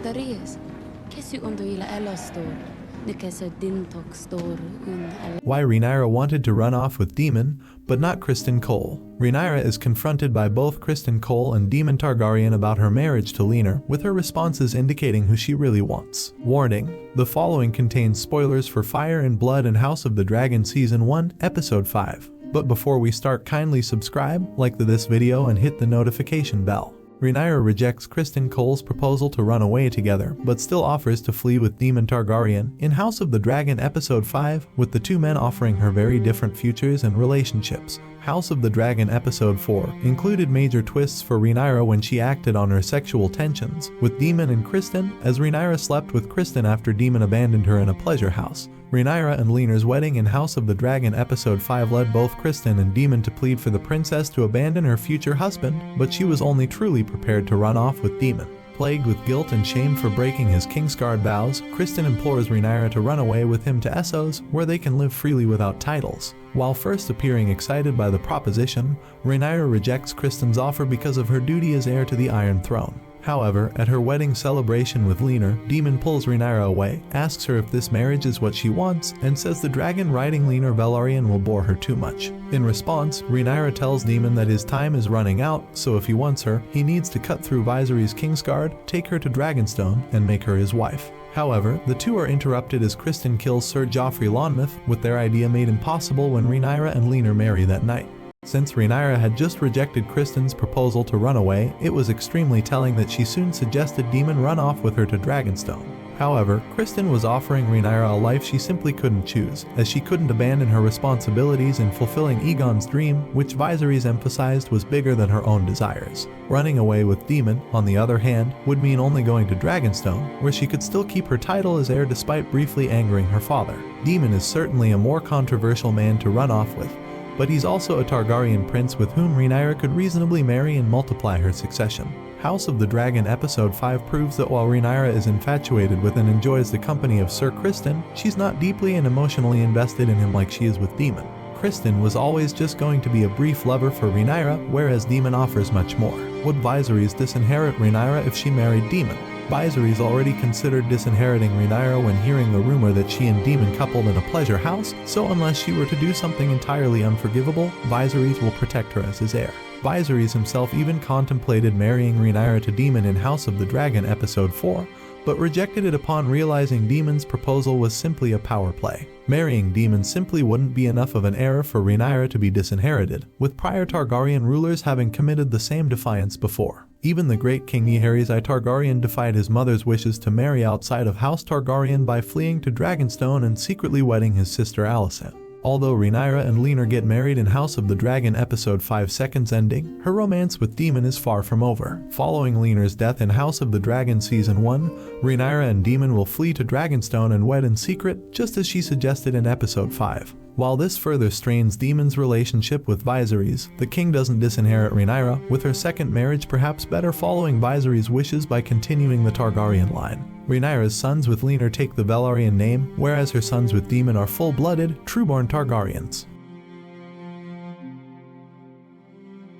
Darius. Why Rhaenyra wanted to run off with Daemon, but not Criston Cole. Rhaenyra is confronted by both Criston Cole and Daemon Targaryen about her marriage to Laenor, with her responses indicating who she really wants. Warning: the following contains spoilers for Fire and Blood and House of the Dragon Season 1, Episode 5. But before we start, kindly subscribe, like this video and hit the notification bell. Rhaenyra rejects Criston Cole's proposal to run away together, but still offers to flee with Daemon Targaryen in House of the Dragon Episode 5, with the two men offering her very different futures and relationships. House of the Dragon Episode 4 included major twists for Rhaenyra when she acted on her sexual tensions with Daemon and Criston, as Rhaenyra slept with Criston after Daemon abandoned her in a pleasure house. Rhaenyra and Laenor's wedding in House of the Dragon Episode 5 led both Criston and Daemon to plead for the princess to abandon her future husband, but she was only truly prepared to run off with Daemon. Plagued with guilt and shame for breaking his Kingsguard vows, Criston implores Rhaenyra to run away with him to Essos, where they can live freely without titles. While first appearing excited by the proposition, Rhaenyra rejects Criston's offer because of her duty as heir to the Iron Throne. However, at her wedding celebration with Laenor, Daemon pulls Rhaenyra away, asks her if this marriage is what she wants, and says the dragon riding Laenor Velaryon will bore her too much. In response, Rhaenyra tells Daemon that his time is running out, so if he wants her, he needs to cut through Viserys' Kingsguard, take her to Dragonstone, and make her his wife. However, the two are interrupted as Criston kills Sir Joffrey Lonmouth, with their idea made impossible when Rhaenyra and Laenor marry that night. Since Rhaenyra had just rejected Criston's proposal to run away, it was extremely telling that she soon suggested Daemon run off with her to Dragonstone. However, Criston was offering Rhaenyra a life she simply couldn't choose, as she couldn't abandon her responsibilities in fulfilling Aegon's dream, which Viserys emphasized was bigger than her own desires. Running away with Daemon, on the other hand, would mean only going to Dragonstone, where she could still keep her title as heir despite briefly angering her father. Daemon is certainly a more controversial man to run off with, but he's also a Targaryen prince with whom Rhaenyra could reasonably marry and multiply her succession. House of the Dragon Episode 5 proves that while Rhaenyra is infatuated with and enjoys the company of Sir Criston, she's not deeply and emotionally invested in him like she is with Daemon. Criston was always just going to be a brief lover for Rhaenyra, whereas Daemon offers much more. Would Viserys disinherit Rhaenyra if she married Daemon? Viserys already considered disinheriting Rhaenyra when hearing the rumor that she and Daemon coupled in a pleasure house, so unless she were to do something entirely unforgivable, Viserys will protect her as his heir. Viserys himself even contemplated marrying Rhaenyra to Daemon in House of the Dragon Episode 4, but rejected it upon realizing Daemon's proposal was simply a power play. Marrying Daemon simply wouldn't be enough of an heir for Rhaenyra to be disinherited, with prior Targaryen rulers having committed the same defiance before. Even the great King Jaehaerys I Targaryen defied his mother's wishes to marry outside of House Targaryen by fleeing to Dragonstone and secretly wedding his sister Alicent. Although Rhaenyra and Laenor get married in House of the Dragon Episode 5 Seconds ending, her romance with Daemon is far from over. Following Laenor's death in House of the Dragon Season 1, Rhaenyra and Daemon will flee to Dragonstone and wed in secret, just as she suggested in Episode 5. While this further strains Daemon's relationship with Viserys, the king doesn't disinherit Rhaenyra, with her second marriage perhaps better following Viserys' wishes by continuing the Targaryen line. Rhaenyra's sons with Laenor take the Velaryon name, whereas her sons with Daemon are full-blooded, true-born Targaryens.